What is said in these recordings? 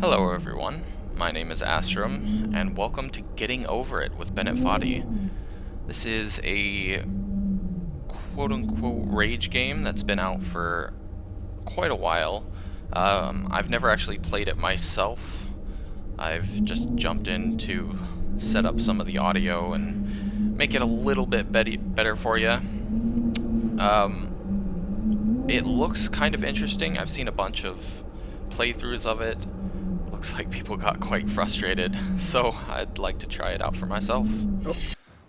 Hello everyone, my name is Astrum, and welcome to Getting Over It with Bennett Foddy. This is a quote-unquote rage game that's been out for quite a while. I've never actually played it myself. I've just jumped in to set up some of the audio and make it a little bit better for you. It looks kind of interesting. I've seen a bunch of playthroughs of it. Looks like people got quite frustrated, so I'd like to try it out for myself.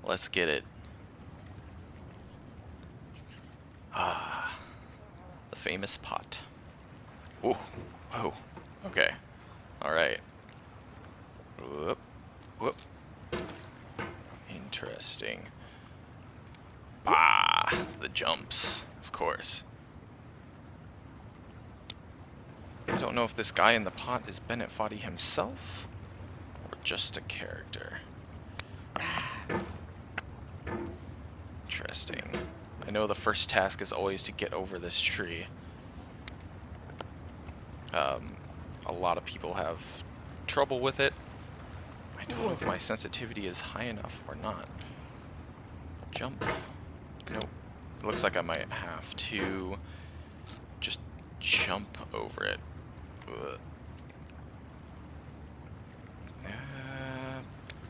Let's get it. Ah, the famous pot. Ooh, whoa, okay, alright. Whoop, whoop. Interesting. Ah, the jumps, of course. I don't know if this guy in the pot is Bennett Foddy himself, or just a character. Interesting. I know the first task is always to get over this tree. A lot of people have trouble with it. I don't know if my sensitivity is high enough or not. Jump. Nope. It looks like I might have to just jump over it.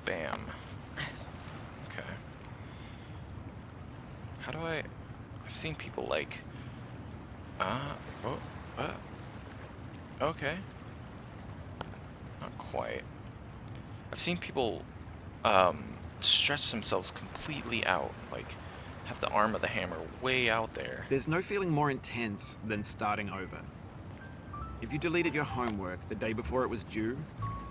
Bam. Okay. How do I've seen people like... Okay. Not quite. I've seen people stretch themselves completely out, like have the arm of the hammer way out there. There's no feeling more intense than starting over. If you deleted your homework the day before it was due,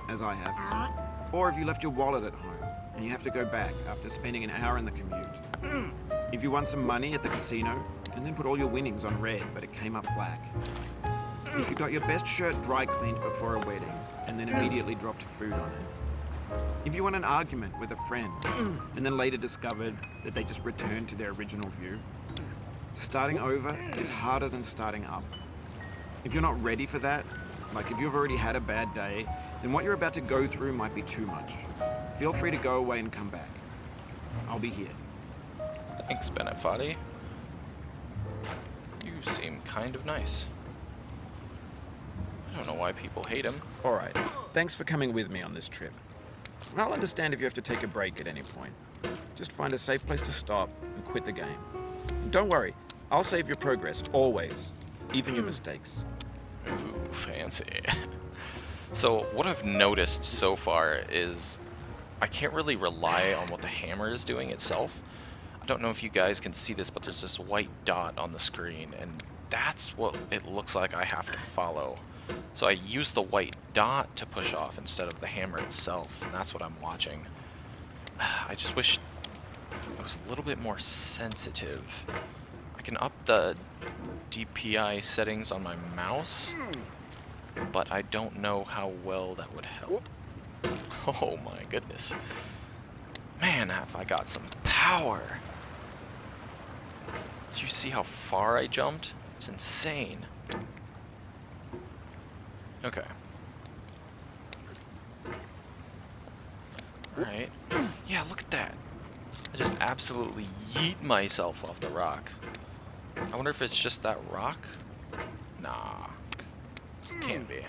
as I have, or if you left your wallet at home and you have to go back after spending an hour in the commute. If you won some money at the casino and then put all your winnings on red but it came up black. If you got your best shirt dry cleaned before a wedding and then immediately dropped food on it. If you won an argument with a friend and then later discovered that they just returned to their original view. Starting over is harder than starting up. If you're not ready for that, like if you've already had a bad day, then what you're about to go through might be too much. Feel free to go away and come back. I'll be here. Thanks, Bennett Foddy. You seem kind of nice. I don't know why people hate him. Alright, thanks for coming with me on this trip. I'll understand if you have to take a break at any point. Just find a safe place to stop and quit the game. Don't worry, I'll save your progress, always. Even your mistakes. Ooh, fancy. So what I've noticed so far is I can't really rely on what the hammer is doing itself. I don't know if you guys can see this, but there's this white dot on the screen, and that's what it looks like I have to follow. So I use the white dot to push off instead of the hammer itself, and that's what I'm watching. I just wish I was a little bit more sensitive. I can up the DPI settings on my mouse, but I don't know how well that would help. Oh my goodness. Man, have I got some power. Did you see how far I jumped? It's insane. Okay. Alright. Yeah, look at that. I just absolutely yeet myself off the rock. I wonder if it's just that rock? Nah. Can't be.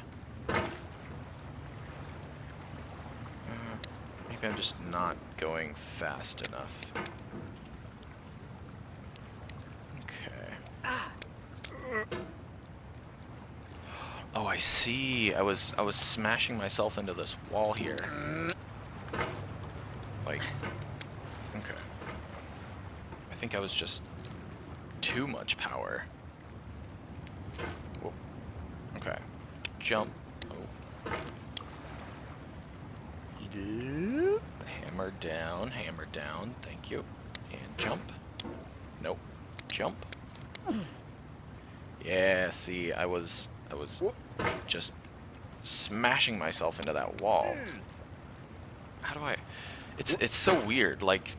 Maybe I'm just not going fast enough. Okay. Oh, I see. I was smashing myself into this wall here. Like, okay. I think I was just too much power. Whoa. Okay. Jump. Oh. Hammer down. Thank you. And jump. Nope. Jump. Yeah, see, I was just smashing myself into that wall. How do I... It's so weird, like,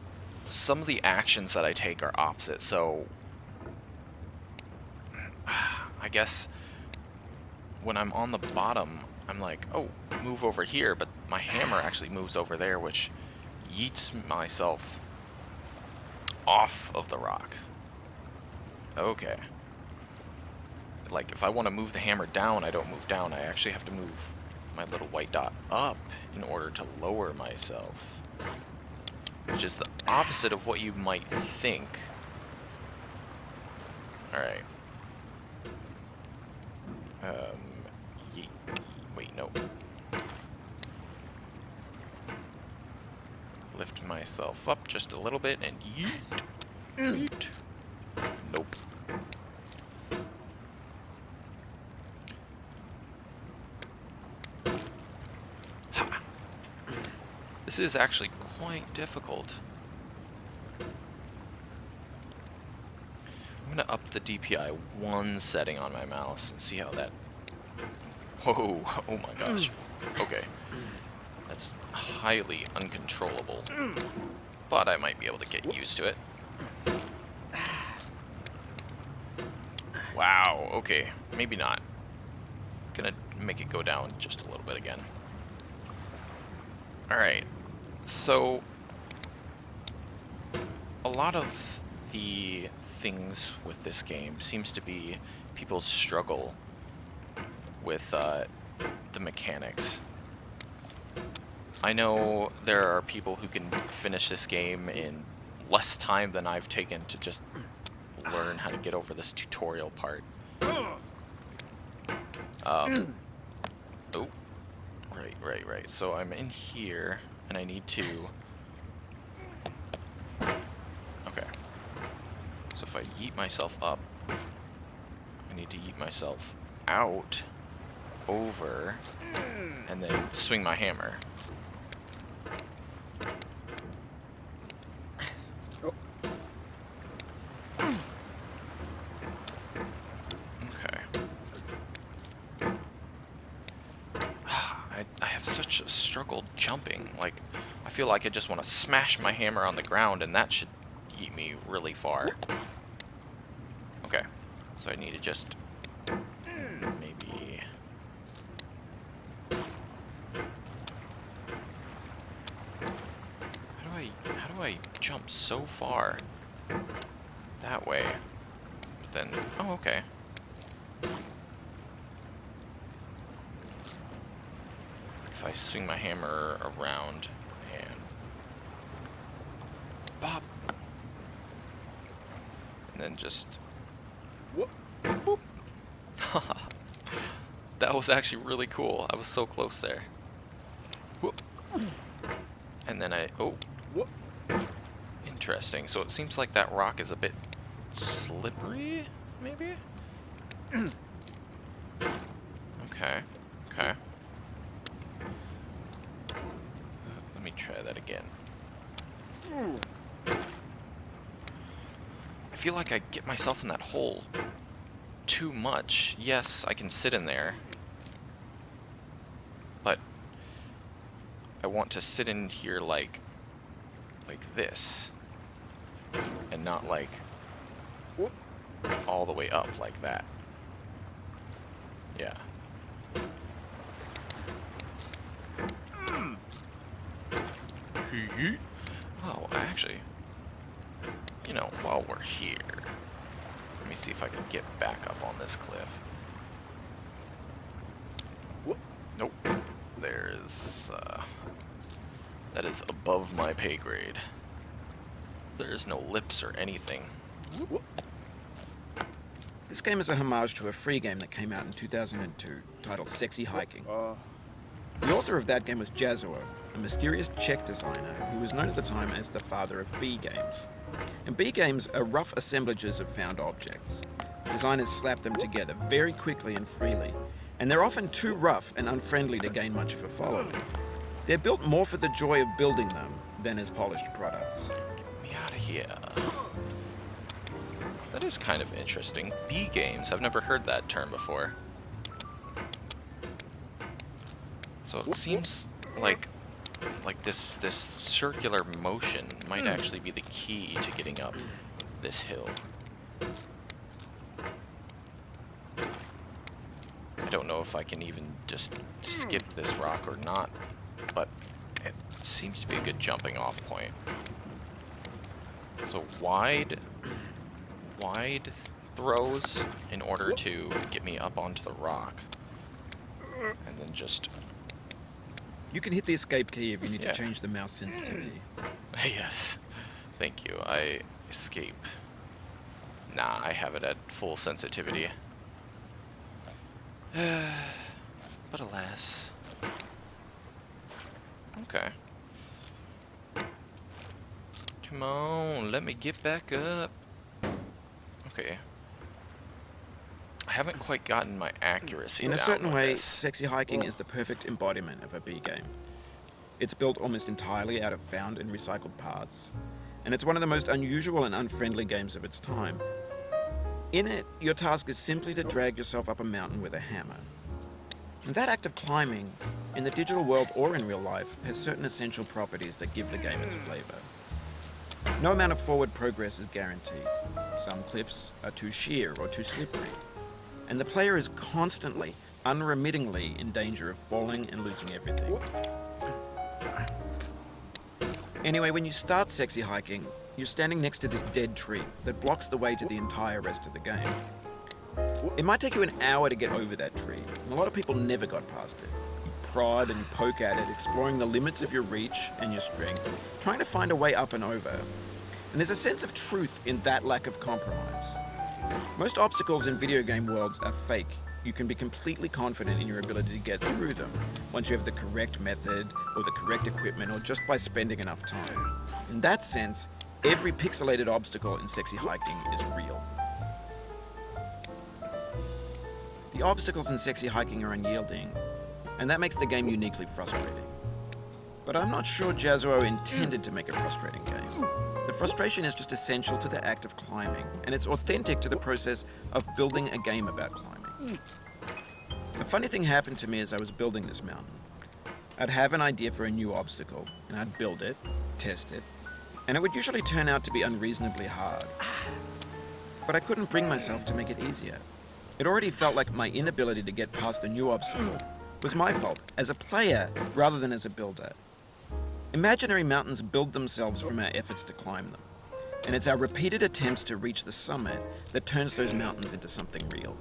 some of the actions that I take are opposite, so... I guess when I'm on the bottom, I'm like, oh, move over here, but my hammer actually moves over there, which yeets myself off of the rock. Okay. Like, if I want to move the hammer down, I don't move down. I actually have to move my little white dot up in order to lower myself. Which is the opposite of what you might think. Alright. Yeet. Wait, no. Lift myself up just a little bit and yeet. Yeet. Nope. Ha. This is actually quite difficult. I'm gonna up the DPI one setting on my mouse and see how that... Whoa, oh my gosh. Okay. That's highly uncontrollable. But I might be able to get used to it. Wow, okay. Maybe not. Gonna make it go down just a little bit again. Alright. So... a lot of the things with this game seems to be people's struggle with the mechanics. I know there are people who can finish this game in less time than I've taken to just learn how to get over this tutorial part. Oh, right. So I'm in here, and I need to... Okay. So if I yeet myself up, I need to yeet myself out, over, and then swing my hammer. I have such a struggle jumping. Like, I feel like I just want to smash my hammer on the ground, and that should yeet me really far. Okay, so I need to just maybe... How do I jump so far that way? But then, oh, okay. If I swing my hammer around and bop, and then just whoop, whoop. That was actually really cool. I was so close there. Whoop. And then whoop. Interesting. So it seems like that rock is a bit slippery, maybe? Okay. Let me try that again. I feel like I get myself in that hole too much. Yes, I can sit in there, but I want to sit in here like this, and not like all the way up like that. Yeah. Oh, actually, you know, while we're here, let me see if I can get back up on this cliff. Nope. There's, that is above my pay grade. There's no lips or anything. This game is a homage to a free game that came out in 2002 titled Sexy Hiking. The author of that game was Jazuo, a mysterious Czech designer who was known at the time as the father of B games. And B games are rough assemblages of found objects. Designers slap them together very quickly and freely, and they're often too rough and unfriendly to gain much of a following. They're built more for the joy of building them than as polished products. Get me out of here. That is kind of interesting. B games, I've never heard that term before. So it seems like this circular motion might actually be the key to getting up this hill. I don't know if I can even just skip this rock or not, but it seems to be a good jumping off point. So wide throws in order to get me up onto the rock, and then just... You can hit the escape key if you need Yeah. to change the mouse sensitivity. Yes, thank you. I escape. Nah, I have it at full sensitivity. But alas. Okay. Come on, let me get back up. Okay. I haven't quite gotten my accuracy In a down certain with way, this. Sexy Hiking is the perfect embodiment of a B game. It's built almost entirely out of found and recycled parts, and it's one of the most unusual and unfriendly games of its time. In it, your task is simply to drag yourself up a mountain with a hammer. And that act of climbing, in the digital world or in real life, has certain essential properties that give the game its flavor. No amount of forward progress is guaranteed. Some cliffs are too sheer or too slippery, and the player is constantly, unremittingly in danger of falling and losing everything. Anyway, when you start Sexy Hiking, you're standing next to this dead tree that blocks the way to the entire rest of the game. It might take you an hour to get over that tree, and a lot of people never got past it. You prod and poke at it, exploring the limits of your reach and your strength, trying to find a way up and over. And there's a sense of truth in that lack of compromise. Most obstacles in video game worlds are fake. You can be completely confident in your ability to get through them once you have the correct method or the correct equipment or just by spending enough time. In that sense, every pixelated obstacle in Sexy Hiking is real. The obstacles in Sexy Hiking are unyielding, and that makes the game uniquely frustrating. But I'm not sure Jazzuo intended to make a frustrating game. The frustration is just essential to the act of climbing, and it's authentic to the process of building a game about climbing. A funny thing happened to me as I was building this mountain. I'd have an idea for a new obstacle, and I'd build it, test it, and it would usually turn out to be unreasonably hard. But I couldn't bring myself to make it easier. It already felt like my inability to get past the new obstacle was my fault as a player rather than as a builder. Imaginary mountains build themselves from our efforts to climb them, and it's our repeated attempts to reach the summit that turns those mountains into something real.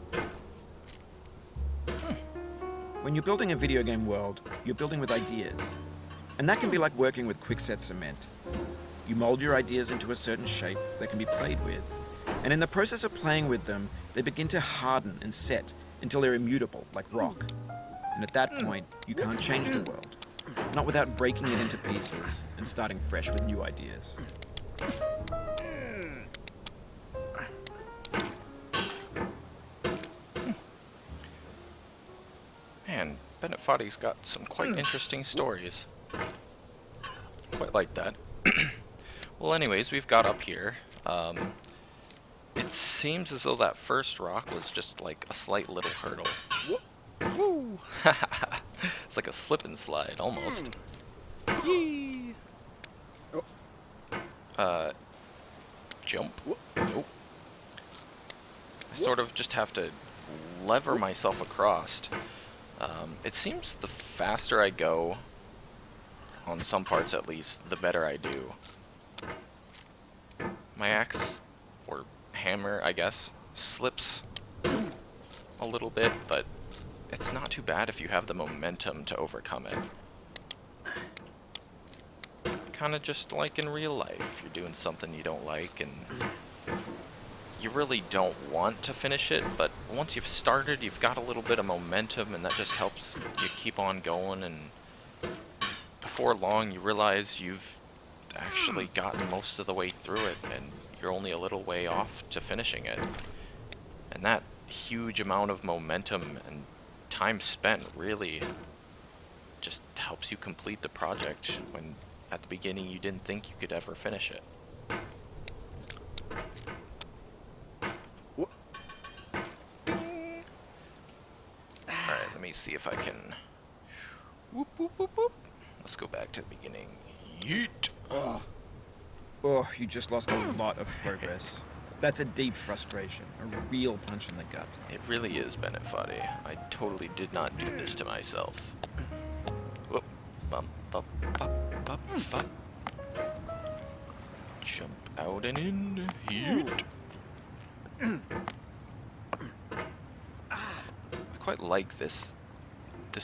When you're building a video game world, you're building with ideas, and that can be like working with quickset cement. You mold your ideas into a certain shape that can be played with, and in the process of playing with them, they begin to harden and set until they're immutable, like rock. And at that point, you can't change the world, not without breaking it into pieces and starting fresh with new ideas. Man, Bennett Foddy's got some quite interesting stories. Quite like that. Well, anyways, we've got up here. It seems as though that first rock was just like a slight little hurdle. Woo! It's like a slip and slide, almost. Yee! Jump? Nope. I sort of just have to lever myself across. It seems the faster I go, on some parts at least, the better I do. My axe, or hammer, I guess, slips a little bit, but it's not too bad if you have the momentum to overcome it. Kind of just like in real life, you're doing something you don't like and you really don't want to finish it, but once you've started, you've got a little bit of momentum and that just helps you keep on going, and before long you realize you've actually gotten most of the way through it and you're only a little way off to finishing it. And that huge amount of momentum and time spent really just helps you complete the project when at the beginning you didn't think you could ever finish it. Alright, let me see if I can... Whoop, whoop, whoop, whoop. Let's go back to the beginning. Yeet! Oh, you just lost a lot of progress. That's a deep frustration, a real punch in the gut. It really is, Bennett Foddy. I totally did not do this to myself. Whoop. Bump, bump, bump, bump, bump. Jump out and in. Heat. I quite like this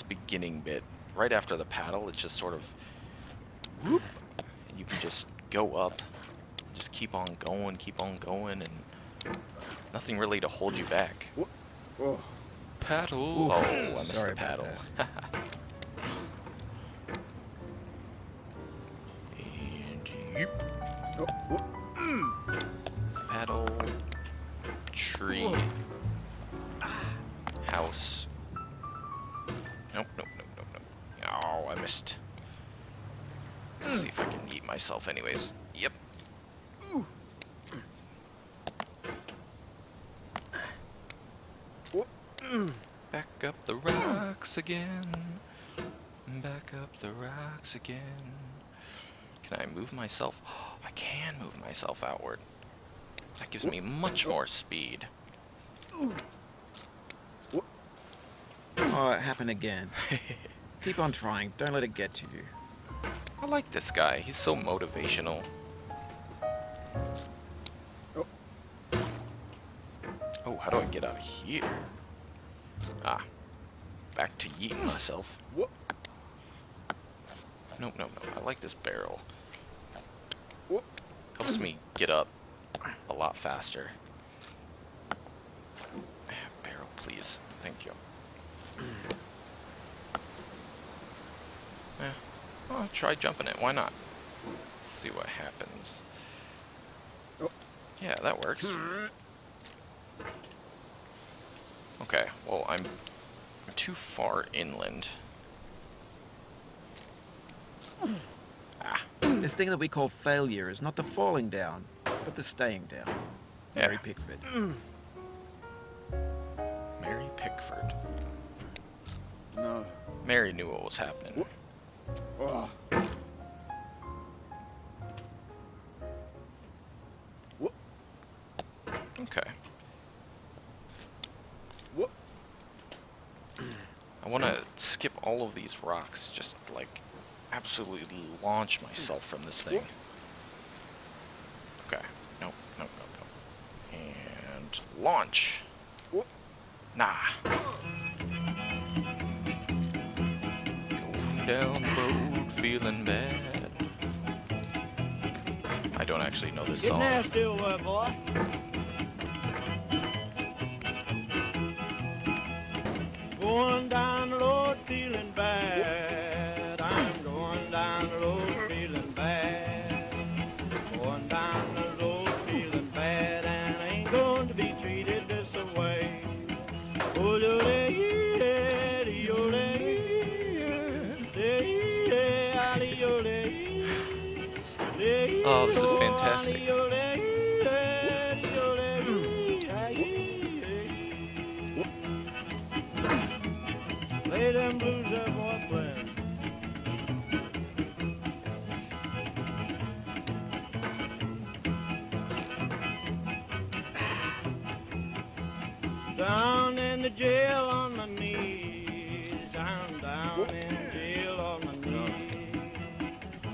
beginning bit. Right after the paddle, it's just sort of whoop, and you can just go up. Just keep on going, and nothing really to hold you back. Oh. Paddle. Oof. Oh, I missed Sorry the paddle. And yep. Paddle. Tree. House. Nope, nope, nope, nope, nope. Oh, I missed. Let's see if I can eat myself anyways. Yep. Back up the rocks again. Back up the rocks again. Can I move myself? I can move myself outward. That gives me much more speed. Oh, it happened again. Keep on trying. Don't let it get to you. I like this guy. He's so motivational. Oh, how do I get out of here? Ah. Back to yeeting myself. Nope, nope, nope. I like this barrel. Helps me get up a lot faster. Barrel, please. Thank you. Yeah. Well, I'll try jumping it. Why not? Let's see what happens. Yeah, that works. Okay, well, I'm too far inland. Ah. This thing that we call failure is not the falling down, but the staying down. Yeah. Mary Pickford. Mary Pickford. No. Mary knew what was happening. Oh. Okay. What? I want to skip all of these rocks, just like absolutely launch myself from this thing. Okay. Nope, nope, nope, nope. And launch. Nah. Going down the road, feeling bad. I don't actually know this Get song. nasty over, boy. Going down the road feeling bad. I'm going down the road feeling bad. Going down the road feeling bad, and I ain't going to be treated this way. Oh, this is fantastic. Play them blues that boy playing. Down in the jail on my knees. I'm down in jail on my knees.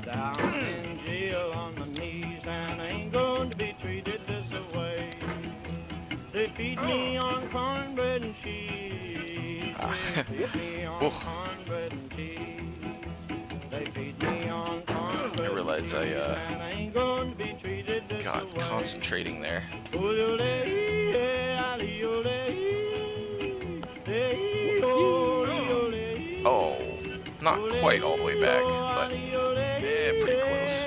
Down in jail on my knees, and I ain't going to be treated this way. They feed me on cornbread and cheese. They feed me on cornbread and cheese. They feed me on cornbread. I realize I and I ain't going to be treated this got way. concentrating there. Oh, not quite all the way back, but pretty close.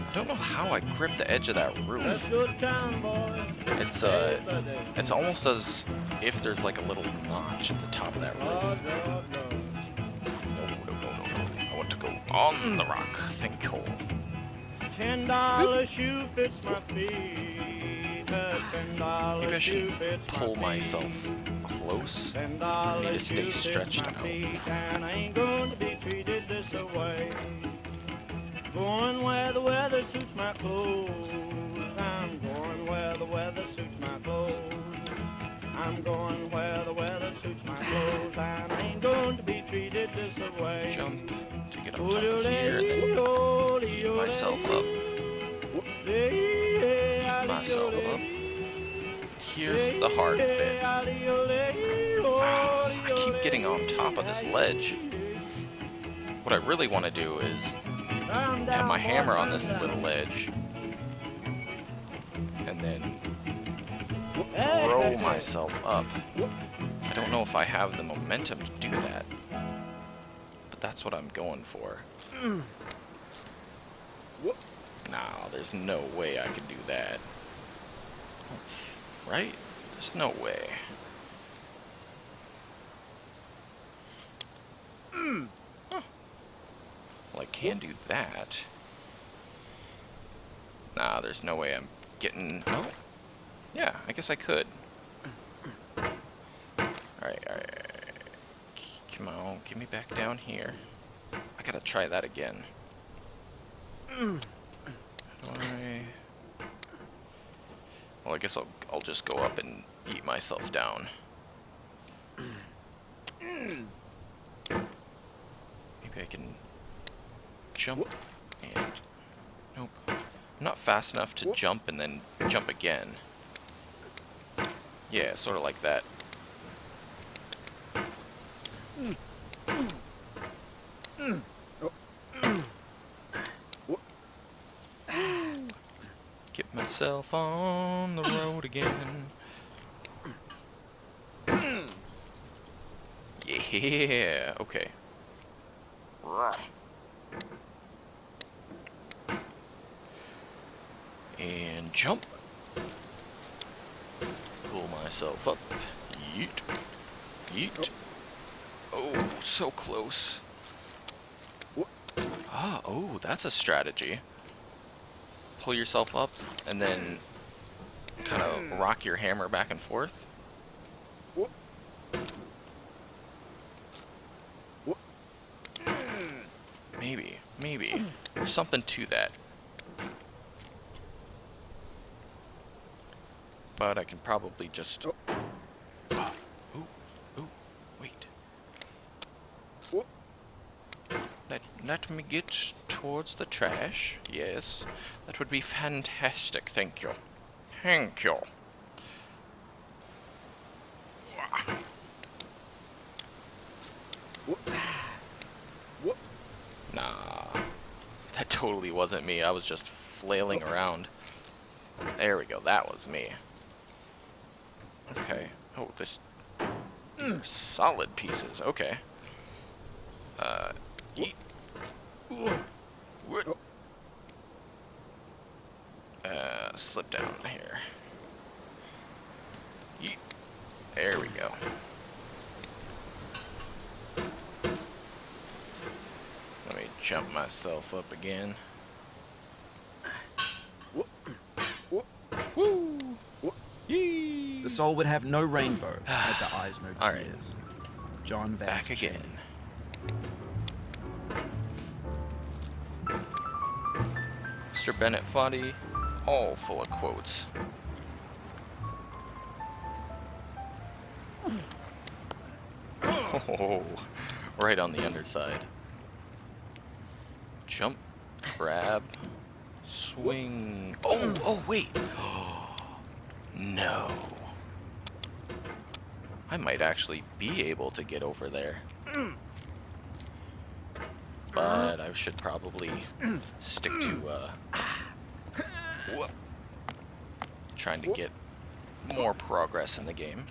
I don't know how I gripped the edge of that roof. It's almost as if there's like a little notch at the top of that roof. No. I want to go on the rock. Thank you. $10 shoe fits my feet. Maybe I should pull myself close. I need to stay stretched out. And I ain't going to be treated this way. Going where the weather suits my my clothes. I'm going where the weather suits my clothes. I'm going where the weather suits my clothes. I ain't going to be treated this way. Jump to get on top of here, and then heat myself up. Heat myself up. Here's the hard bit. I keep getting on top of this ledge. What I really want to do is have my hammer on this little ledge and then throw myself up. I don't know if I have the momentum to do that, but that's what I'm going for. Nah, there's no way I can do that. Right? There's no way. Huh. Well, I can do that. Nah, there's no way I'm getting... Oh. Yeah, I guess I could. Alright. Come on, get me back down here. I gotta try that again. Well, I guess I'll just go up and eat myself down. Maybe I can jump and... Nope. I'm not fast enough to jump and then jump again. Yeah, sort of like that. Get myself on the road again. Yeah, okay. And jump. Pull myself up. Yeet. Yeet. Oh, so close. Ah, oh, that's a strategy. Pull yourself up and then kind of rock your hammer back and forth. Maybe. There's something to that. But I can probably just... wait. Let me get towards the trash. Yes, that would be fantastic. Thank you. Thank you. Nah, that totally wasn't me. I was just flailing around. There we go. That was me. Okay. Oh, these are solid pieces. Okay. Eat. Slip down here. Yeet. There we go. Let me jump myself up again. Woo! Yee! The soul would have no rainbow, had the eyes no All right. tears. John Vance Back again. Cheney. Mr. Bennett Foddy, all full of quotes. Oh, right on the underside. Jump, grab, swing. Oh, wait. No. I might actually be able to get over there. But I should probably stick to, trying to get more progress in the game.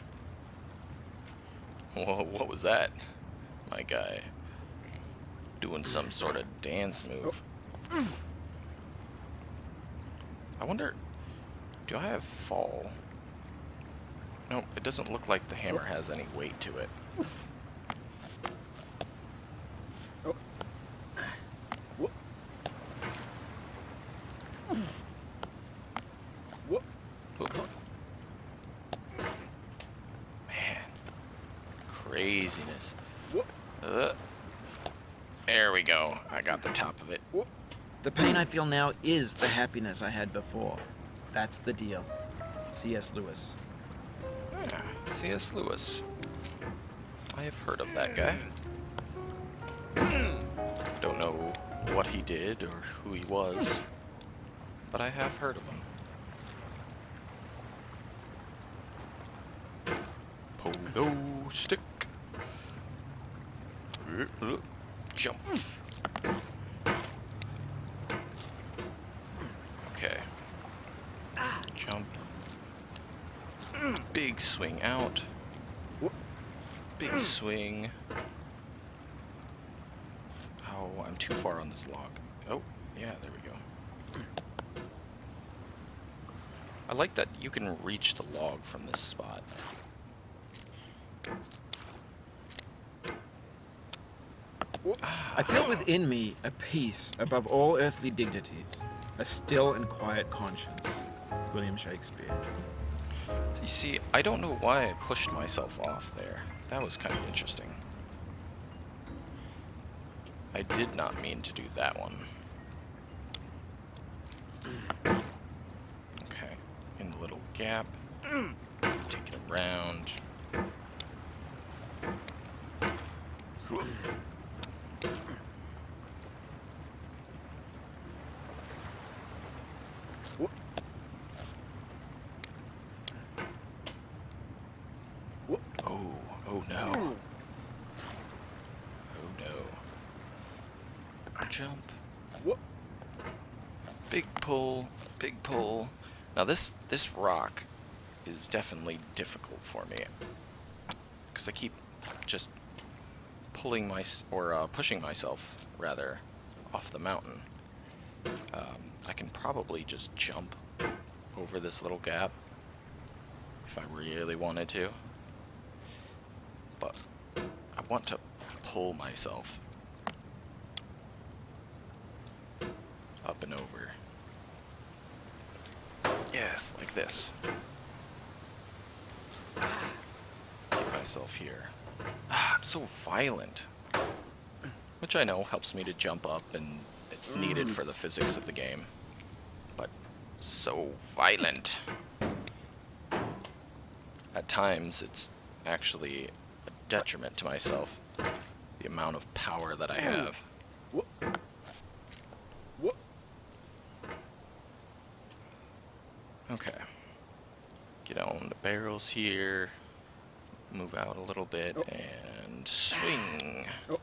Whoa, what was that? My guy doing some sort of dance move. I wonder, do I have fall? Nope, it doesn't look like the hammer has any weight to it. Man, craziness. There we go. I got the top of it. The pain I feel now is the happiness I had before. That's the deal. C.S. Lewis. Yeah, C.S. Lewis. I have heard of that guy. Don't know what he did or who he was, but I have heard of him. Polo stick. Jump. Okay. Jump. Big swing out. Big swing. Oh, I'm too far on this log. Oh, yeah, there we go. I like that you can reach the log from this spot. I feel within me a peace above all earthly dignities, a still and quiet conscience. William Shakespeare. You see, I don't know why I pushed myself off there. That was kind of interesting. I did not mean to do that one. Okay, in the little gap. Take it around. Oh no. Oh no. Jump. Big pull, big pull. Now this rock is definitely difficult for me, because I keep just pushing myself rather off the mountain. I can probably just jump over this little gap if I really wanted to, but I want to pull myself up and over. Yes, like this. Get myself here. I'm so violent. Which I know helps me to jump up, and it's needed for the physics of the game. But so violent. At times, it's actually a detriment to myself, the amount of power that I have. Okay. Get on the barrels here. Move out a little bit and swing. Oh.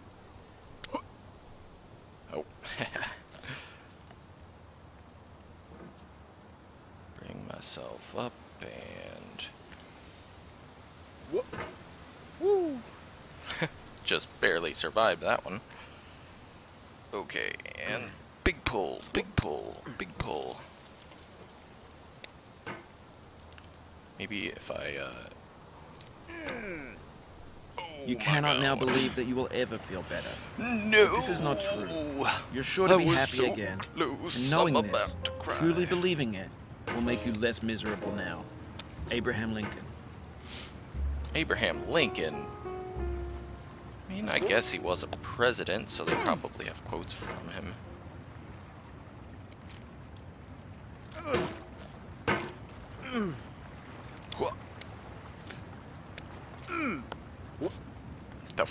Bring myself up and... Woo! Just barely survived that one. Okay, and big pull, big pull, big pull. Maybe if I, You cannot now believe that you will ever feel better. No! But this is not true. You're sure to be happy again. And knowing this, truly believing it, will make you less miserable now. Abraham Lincoln. Abraham Lincoln? I mean, I guess he was a president, so they probably have quotes from him.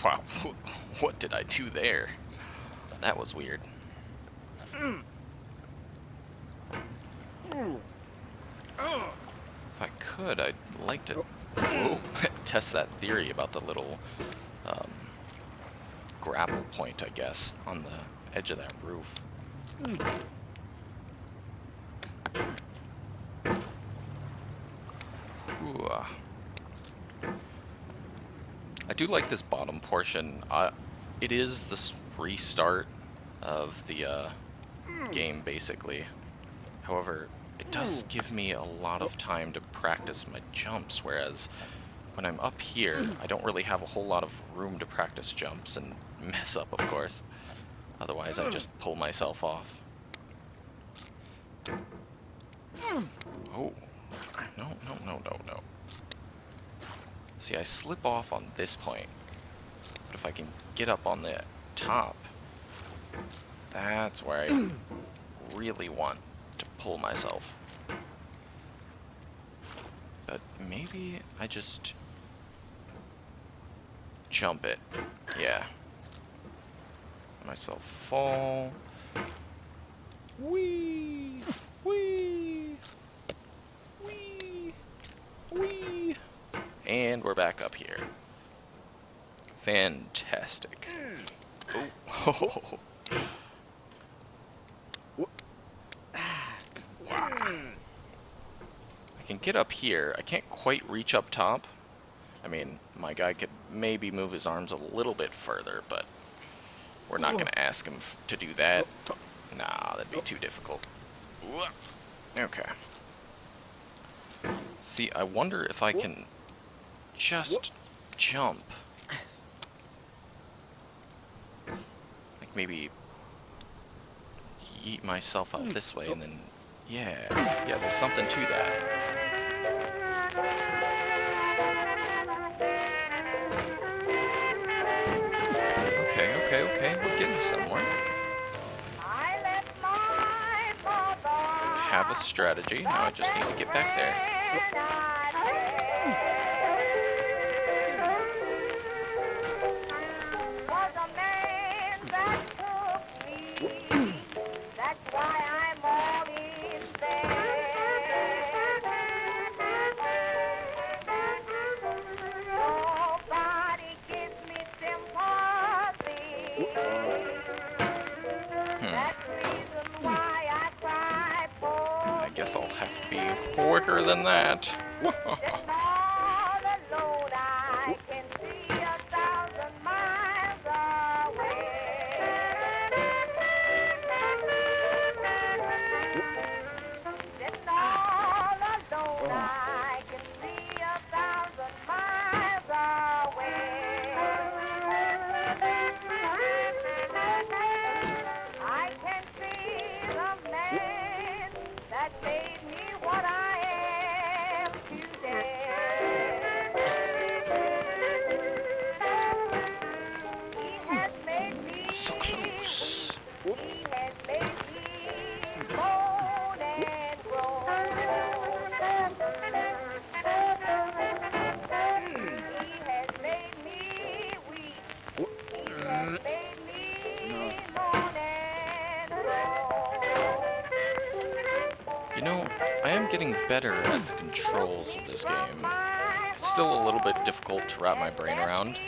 Wow, what did I do there? That was weird. If I could, I'd like to test that theory about the little grapple point, I guess, on the edge of that roof. Ooh. I do like this bottom portion. It is the restart of the game, basically. However, it does give me a lot of time to practice my jumps, whereas when I'm up here, I don't really have a whole lot of room to practice jumps and mess up, of course. Otherwise, I just pull myself off. Oh. No, no, no, no, no. See, I slip off on this point, but if I can get up on the top, that's where I really want to pull myself. But maybe I just jump it. Yeah. Let myself fall. Whee! Whee! Whee! Whee! And we're back up here. Fantastic. Oh. Wow. I can get up here. I can't quite reach up top. I mean, my guy could maybe move his arms a little bit further, but we're not going to ask him to do that. Nah, that'd be too difficult. Okay. See, I wonder if I can just jump. Like maybe yeet myself up this way and then, yeah, there's something to that. Okay, we're getting somewhere. Have a strategy, now I just need to get back there. I guess I'll have to be quicker than that. So close. You know, I am getting better at the controls of this game. It's still a little bit difficult to wrap my brain around,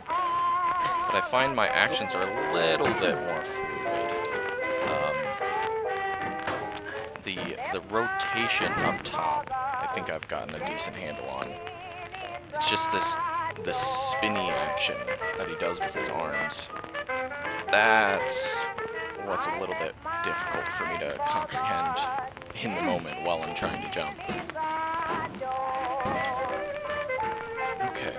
but I find my actions are a little bit more fluid. The rotation up top, I think I've gotten a decent handle on. It's just this spinny action that he does with his arms. That's what's a little bit difficult for me to comprehend in the moment while I'm trying to jump. Okay.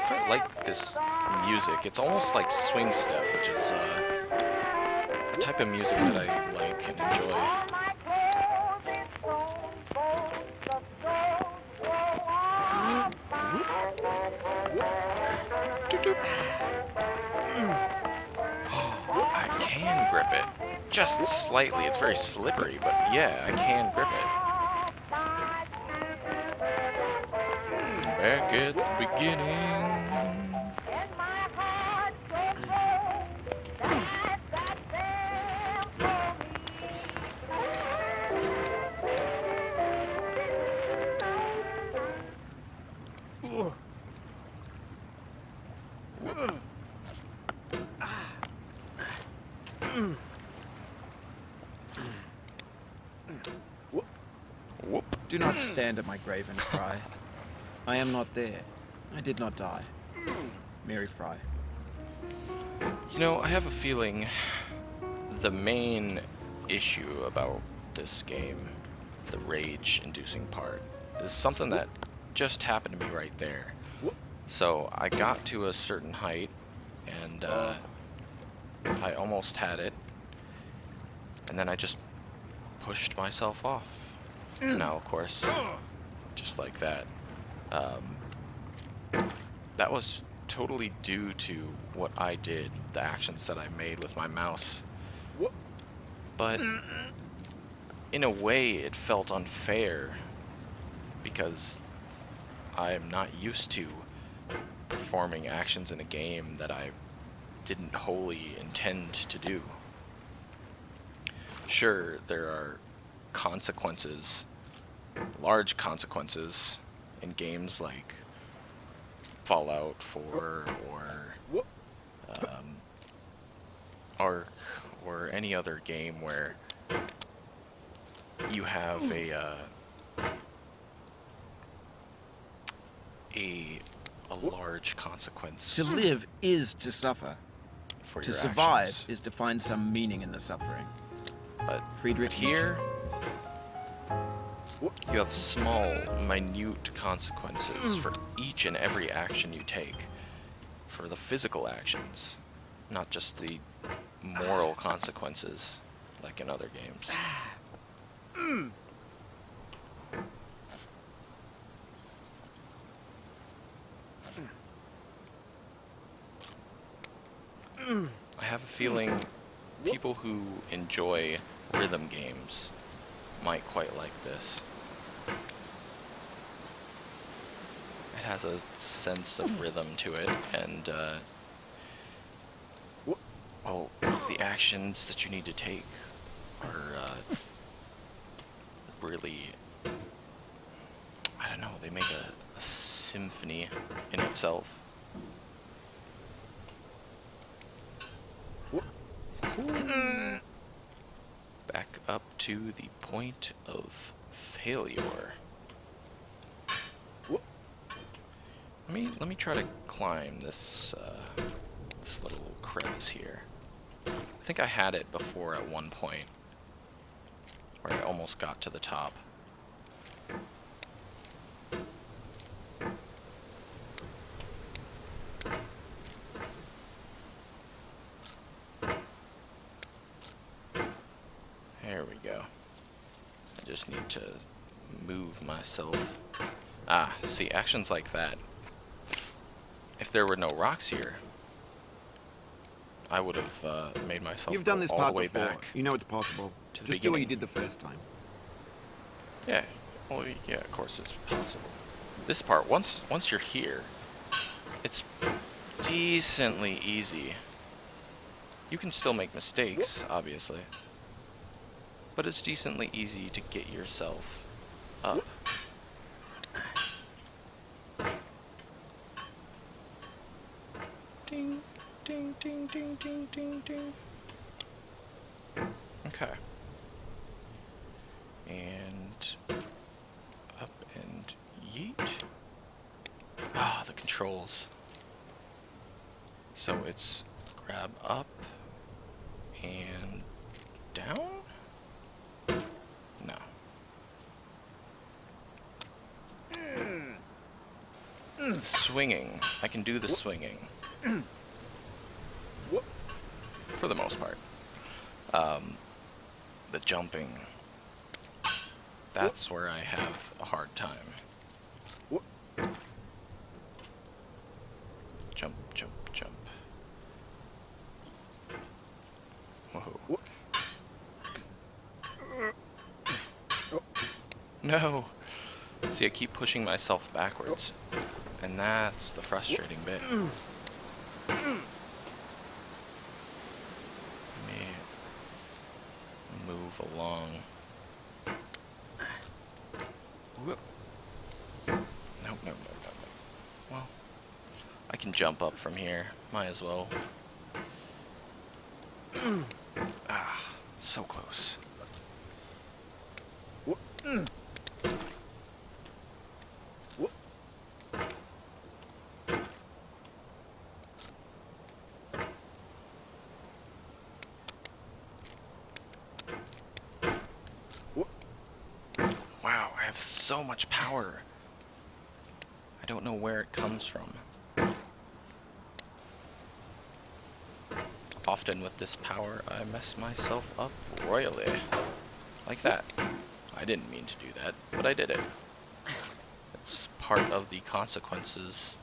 I quite like this music. It's almost like swing step, which is a type of music that I like and enjoy. I can grip it. Just slightly. It's very slippery, but yeah, I can grip it. Back at the beginning. Whoop. Do not stand at my grave and cry. I am not there. I did not die. Mary Fry. You know, I have a feeling the main issue about this game, the rage-inducing part, is something that just happened to me right there. So I got to a certain height, and I almost had it, and then I just pushed myself off. Now, of course, just like that, that was totally due to what I did, the actions that I made with my mouse. But in a way, it felt unfair because I am not used to performing actions in a game that I didn't wholly intend to do. Sure, there are consequences, large consequences, in games like Fallout 4 um, Ark or any other game where you have a large consequence To live is to suffer. for To your survive actions. is to find some meaning in the suffering. But Friedrich here, you have small, minute consequences for each and every action you take, for the physical actions, not just the moral consequences like in other games. I have a feeling people who enjoy rhythm games might quite like this. It has a sense of rhythm to it, and well, the actions that you need to take are really, I don't know, they make a symphony in itself. Back up to the point of failure. Let me try to climb this this little crevice here. I think I had it before at one point, where I almost got to the top. There we go. I just need to move myself. Ah, see, actions like that. If there were no rocks here, I would have made myself You've done go this all part the way before. back. You know it's possible. to the Just do what you beginning. did the first time. Yeah, well, yeah, of course it's possible. This part, once you're here, it's decently easy. You can still make mistakes, obviously, but it's decently easy to get yourself up. Ding, ding, ding, ding, ding, ding, ding. Okay. And up and yeet. Ah, the controls. So it's grab up and down? No. Swinging. I can do the swinging. For the most part. The jumping. That's where I have a hard time. Jump, jump, jump. Whoa. No! See, I keep pushing myself backwards. And that's the frustrating bit. Let me move along. Whoop. No, no, no, no, no. Well, I can jump up from here. Might as well. Ah, so close. Wow, I have so much power. I don't know where it comes from. Often with this power, I mess myself up royally. Like that. I didn't mean to do that, but I did it. It's part of the consequences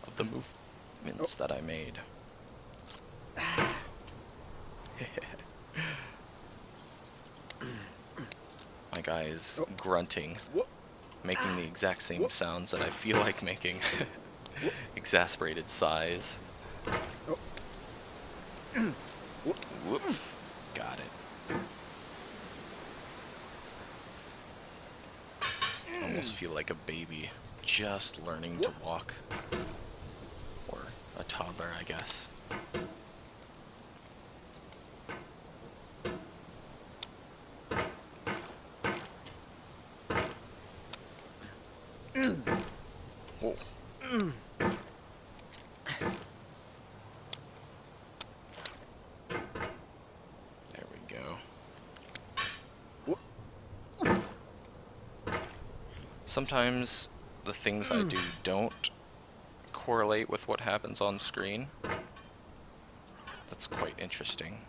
of the movements that I made. My guy is grunting, making the exact same sounds that I feel like making. Exasperated sighs. Whoop. Got it. Almost feel like a baby just learning to walk. Or a toddler, I guess. Whoa. There we go. Sometimes the things I do don't correlate with what happens on screen. That's quite interesting.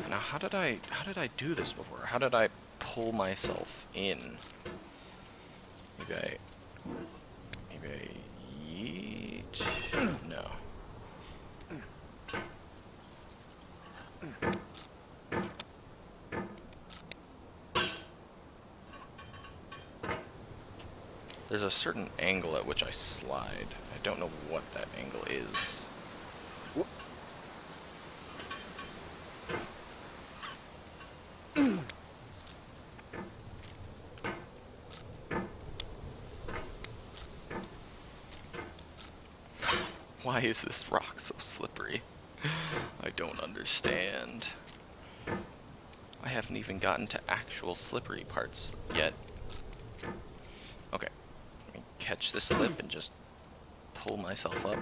Now, how did I do this before? How did I pull myself in? Maybe I yeet? No. There's a certain angle at which I slide. I don't know what that angle is. Why is this rock so slippery? I don't understand. I haven't even gotten to actual slippery parts yet. Okay, let me catch this slip and just pull myself up.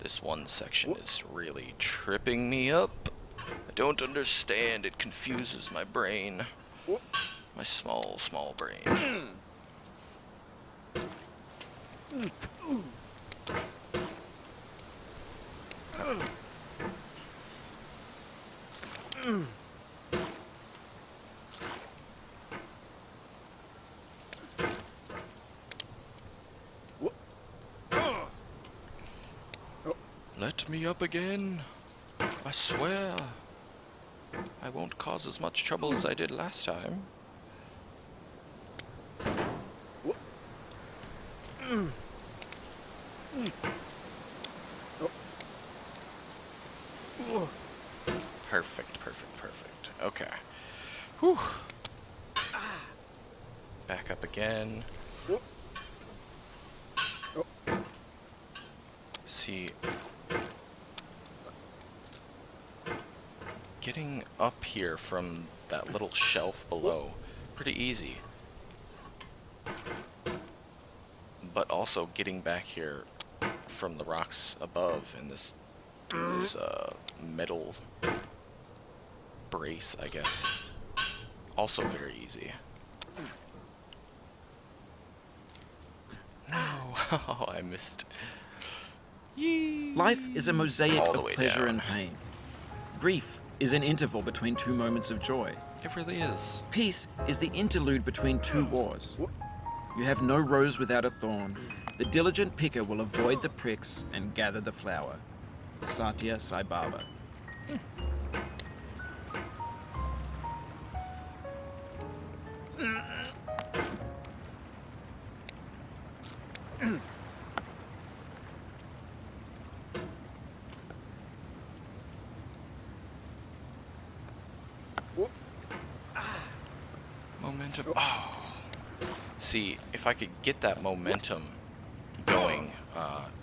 This one section is really tripping me up. I don't understand, it confuses my brain. My small brain. Let me up again. I swear. I won't cause as much trouble as I did last time. Perfect. Okay. Whew. Back up again. See. Getting up here from that little shelf below, pretty easy. But also getting back here from the rocks above in this metal brace, I guess. Also very easy. No, oh, I missed. Yee. Life is a mosaic All the of way pleasure down. and pain. Grief is an interval between two moments of joy. It really is. Peace is the interlude between two wars. You have no rose without a thorn. The diligent picker will avoid the pricks and gather the flower. Satya Sai Baba. Momentum. Oh. See, if I could get that momentum going,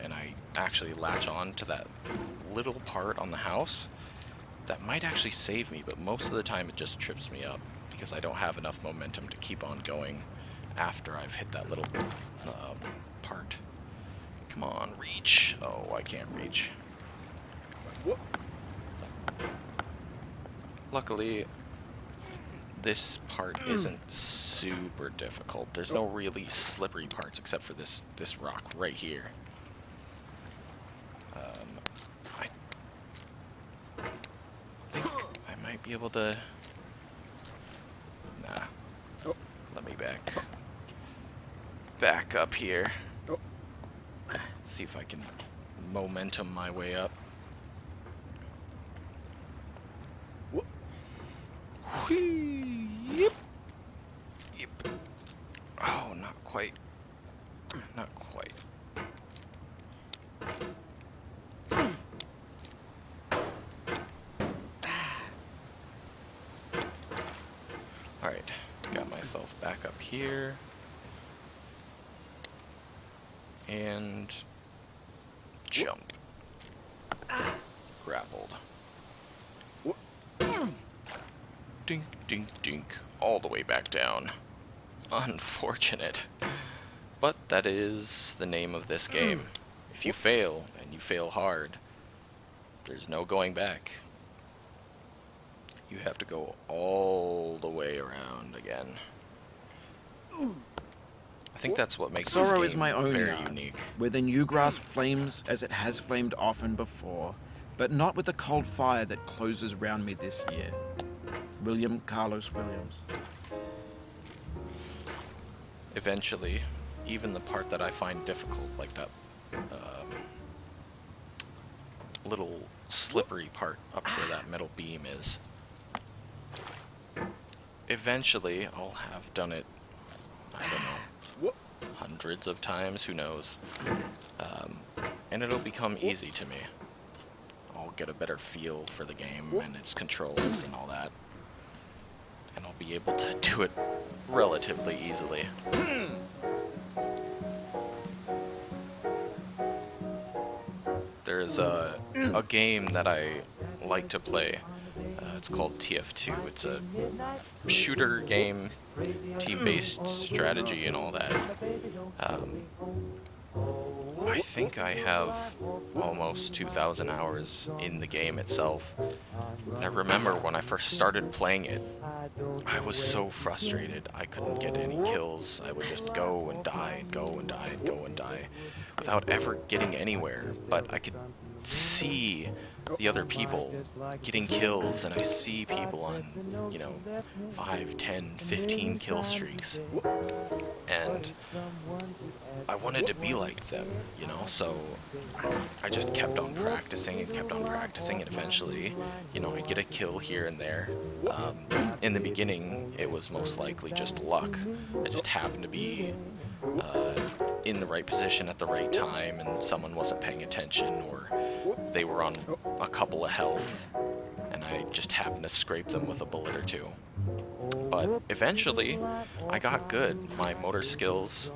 and I actually latch on to that little part on the house, that might actually save me, but most of the time it just trips me up because I don't have enough momentum to keep on going after I've hit that little part. Come on, reach. Oh, I can't reach. Luckily, this part isn't super difficult. There's no really slippery parts except for this rock right here. I think might be able to... Nah. Oh. Let me back up here. Oh. See if I can momentum my way up. Whoop. Whee! Yep. Yep. Oh, not quite. Not quite. Alright, got myself back up here. And jump. Grappled. Whoop. Dink, dink, dink. All the way back down. Unfortunate. But that is the name of this game. If you fail, and you fail hard, there's no going back. You have to go all the way around again. I think that's what makes this Sorrow game is my own very yard, unique. where the new grass flames as it has flamed often before, but not with the cold fire that closes round me this year. William Carlos Williams. Eventually, even the part that I find difficult, like that little slippery part up where that metal beam is, eventually I'll have done it, I don't know, Whoop. hundreds of times, who knows, and it'll become easy to me. I'll get a better feel for the game and its controls and all that, and I'll be able to do it relatively easily. There's a game that I like to play. It's called TF2. It's a shooter game, team-based strategy and all that. I think I have almost 2,000 hours in the game itself. And I remember when I first started playing it, I was so frustrated. I couldn't get any kills. I would just go and die and go and die and go and die without ever getting anywhere. But I could see the other people getting kills, and I see people on, you know, 5, 10, 15 kill streaks. And I wanted to be like them, you know, so I just kept on practicing and kept on practicing, and eventually, you know, I'd get a kill here and there. In the beginning, it was most likely just luck. I just happened to be in the right position at the right time, and someone wasn't paying attention, or they were on a couple of health, and I just happened to scrape them with a bullet or two. But eventually, I got good. My motor skills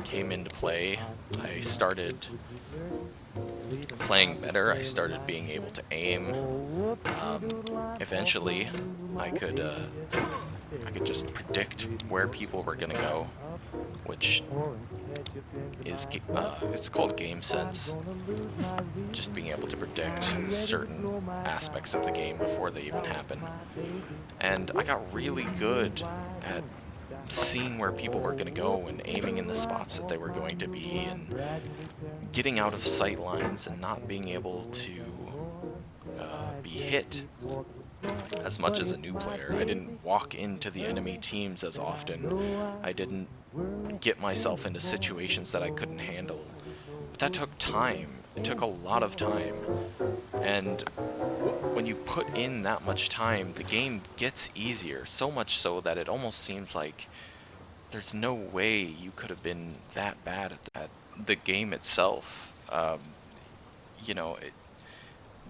came into play. I started playing better. I started being able to aim. Eventually, I could just predict where people were gonna go, which is it's called game sense. Just being able to predict certain aspects of the game before they even happen. And I got really good at seeing where people were going to go and aiming in the spots that they were going to be, and getting out of sight lines and not being able to be hit as much as a new player. I didn't walk into the enemy teams as often. I didn't get myself into situations that I couldn't handle. But that took time. It took a lot of time. And when you put in that much time, the game gets easier, so much so that it almost seems like there's no way you could have been that bad at the game itself. You know,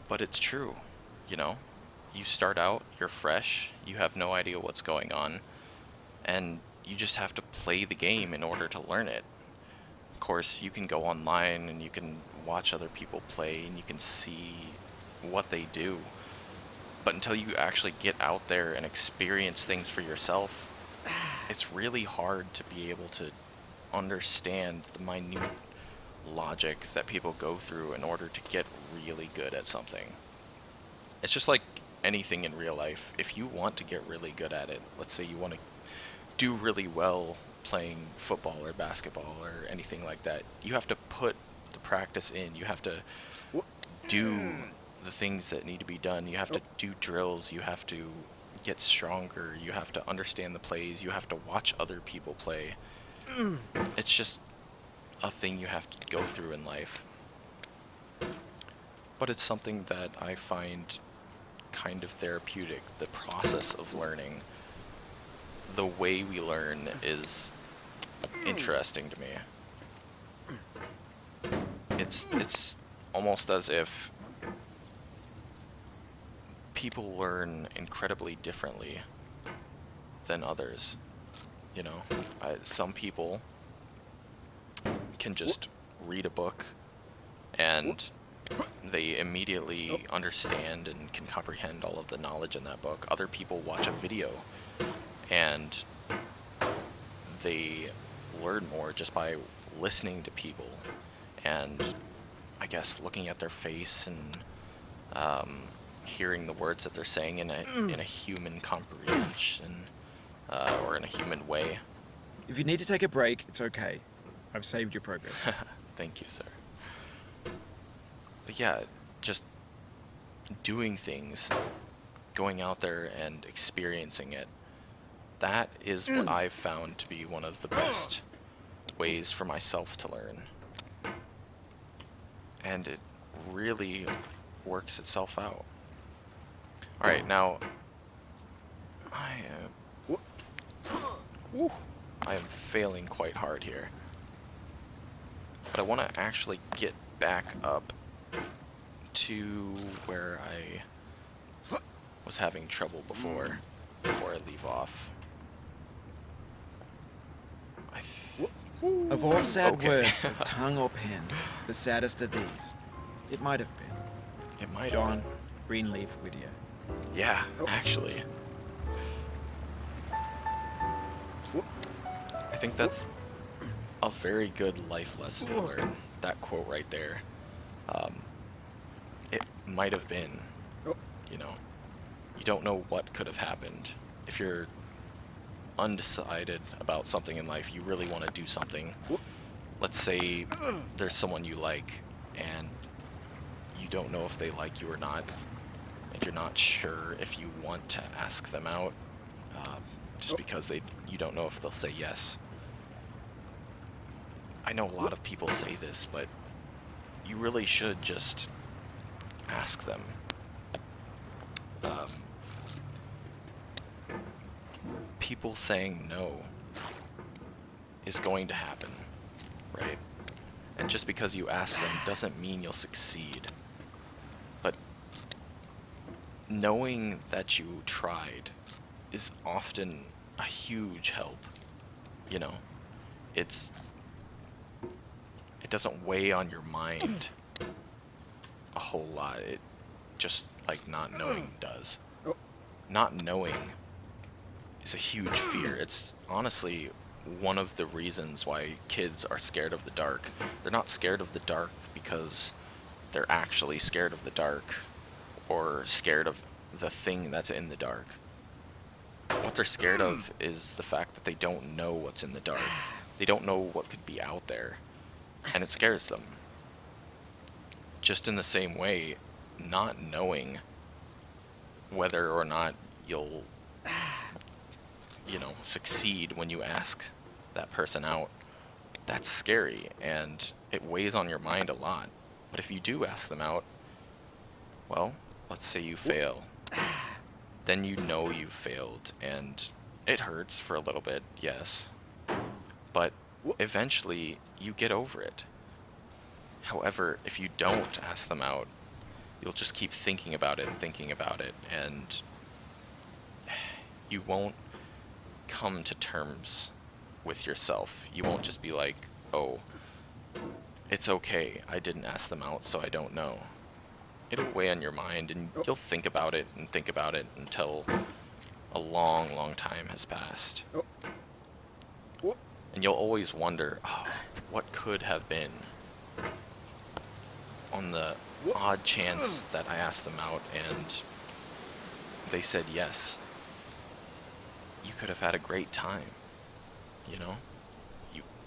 but it's true, you know? You start out, you're fresh, you have no idea what's going on, and you just have to play the game in order to learn it. Of course, you can go online and you can watch other people play and you can see what they do, but until you actually get out there and experience things for yourself, it's really hard to be able to understand the minute logic that people go through in order to get really good at something. It's just like anything in real life. If you want to get really good at it, let's say you want to do really well playing football or basketball or anything like that, you have to put the practice in. You have to do the things that need to be done. You have to do drills, you have to get stronger, you have to understand the plays, you have to watch other people play. It's just a thing you have to go through in life. But it's something that I find kind of therapeutic. The process of learning, the way we learn is interesting to me. It's almost as if people learn incredibly differently than others. You know, some people can just read a book and they immediately understand and can comprehend all of the knowledge in that book. Other people watch a video and they learn more just by listening to people and I guess looking at their face and hearing the words that they're saying in a human comprehension or in a human way. If you need to take a break, it's okay. I've saved your progress. Thank you, sir. But yeah, just doing things, going out there and experiencing it, that is what I've found to be one of the best ways for myself to learn. And it really works itself out. Alright, now, I am failing quite hard here. But I want to actually get back up to where I was having trouble before I leave off. Of all sad Okay. words of tongue or pen, the saddest are these. It might have been. It might John Greenleaf Whittier. Yeah, actually. I think that's a very good life lesson to learn. That quote right there. It might have been, you know, you don't know what could have happened. If you're undecided about something in life, you really want to do something. Let's say there's someone you like and you don't know if they like you or not, and you're not sure if you want to ask them out, just because you don't know if they'll say yes. I know a lot of people say this, but you really should just ask them. People saying no is going to happen, right? And just because you ask them doesn't mean you'll succeed. But knowing that you tried is often a huge help. You know, it doesn't weigh on your mind a whole lot. It just like not knowing does. Not knowing is a huge fear. It's honestly one of the reasons why kids are scared of the dark. They're not scared of the dark because they're actually scared of the dark or scared of the thing that's in the dark. What they're scared of is the fact that they don't know what's in the dark. They don't know what could be out there, and it scares them. Just in the same way, not knowing whether or not you'll, you know, succeed when you ask that person out, that's scary and it weighs on your mind a lot. But if you do ask them out, well, let's say you fail, then you know you've failed, and it hurts for a little bit, yes, but eventually you get over it. However, if you don't ask them out, you'll just keep thinking about it, and you won't come to terms with yourself. You won't just be like, oh, it's okay, I didn't ask them out, so I don't know. It'll weigh on your mind, and you'll think about it until a long, long time has passed. And you'll always wonder, oh, what could have been? On the odd chance that I asked them out and they said yes, you could have had a great time, you know?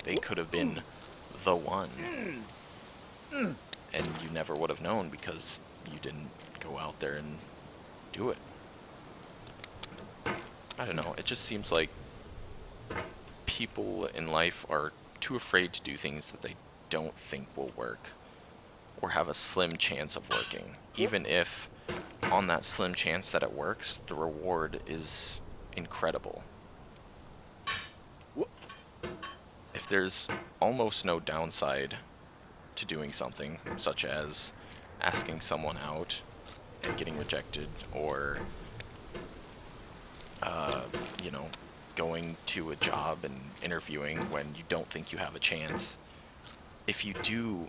They could have been the one, and you never would have known because you didn't go out there and do it. I don't know, it just seems like people in life are too afraid to do things that they don't think will work or have a slim chance of working, even if on that slim chance that it works, the reward is incredible. If there's almost no downside to doing something, such as asking someone out and getting rejected, or you know, going to a job and interviewing when you don't think you have a chance, if you do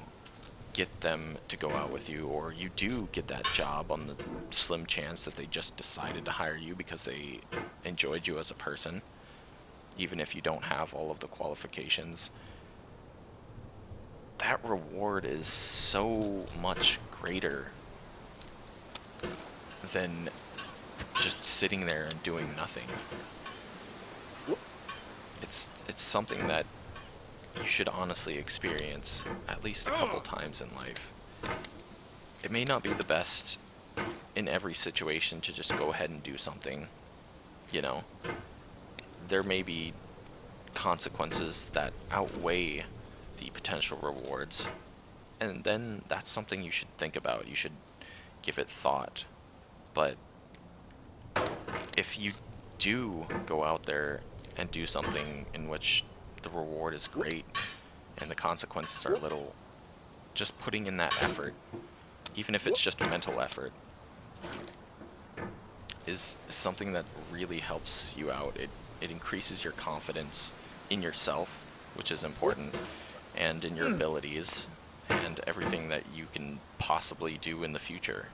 get them to go out with you, or you do get that job on the slim chance that they just decided to hire you because they enjoyed you as a person, even if you don't have all of the qualifications, that reward is so much greater than just sitting there and doing nothing. It's something that you should honestly experience at least a couple times in life. It may not be the best in every situation to just go ahead and do something, you know. There may be consequences that outweigh the potential rewards, and then that's something you should think about. You should give it thought. But if you do go out there and do something in which the reward is great and the consequences are little, just putting in that effort, even if it's just mental effort, is something that really helps you out. It increases your confidence in yourself, which is important, and in your abilities and everything that you can possibly do in the future.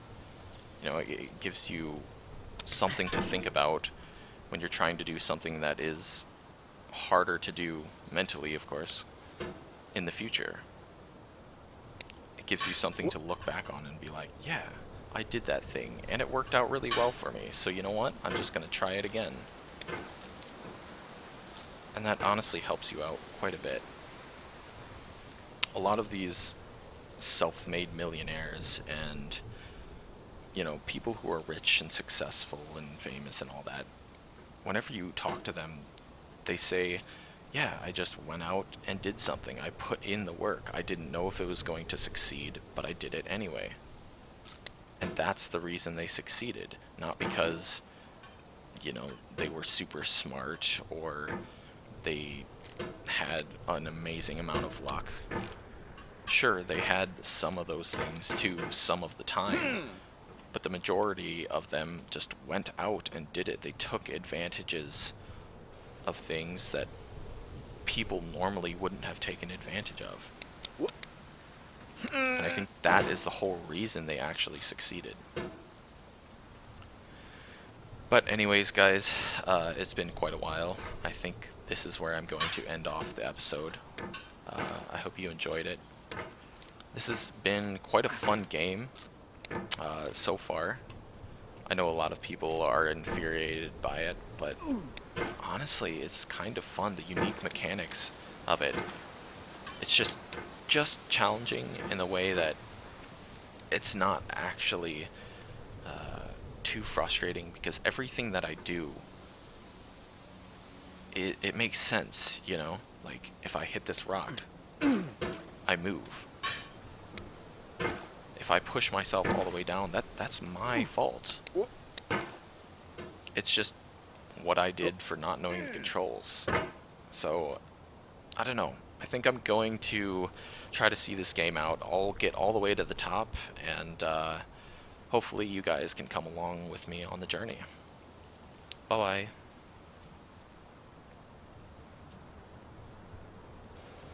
You know, it gives you something to think about when you're trying to do something that is harder to do mentally, of course, in the future. It gives you something to look back on and be like, yeah, I did that thing and it worked out really well for me, so you know what, I'm just gonna try it again. And that honestly helps you out quite a bit. A lot of these self-made millionaires and, you know, people who are rich and successful and famous and all that, whenever you talk to them, they say, yeah, I just went out and did something. I put in the work. I didn't know if it was going to succeed, but I did it anyway. And that's the reason they succeeded. Not because, you know, they were super smart or they had an amazing amount of luck. Sure, they had some of those things too, some of the time. But the majority of them just went out and did it. They took advantages of things that people normally wouldn't have taken advantage of. And I think that is the whole reason they actually succeeded. But anyways, guys, it's been quite a while. I think this is where I'm going to end off the episode. I hope you enjoyed it. This has been quite a fun game so far. I know a lot of people are infuriated by it, but honestly, it's kind of fun, the unique mechanics of it. It's just challenging in a way that it's not actually too frustrating, because everything that I do, it makes sense, you know? Like, if I hit this rock, I move. If I push myself all the way down, that's my fault. It's just what I did for not knowing the controls. So, I don't know. I think I'm going to try to see this game out. I'll get all the way to the top, and hopefully you guys can come along with me on the journey. Bye-bye.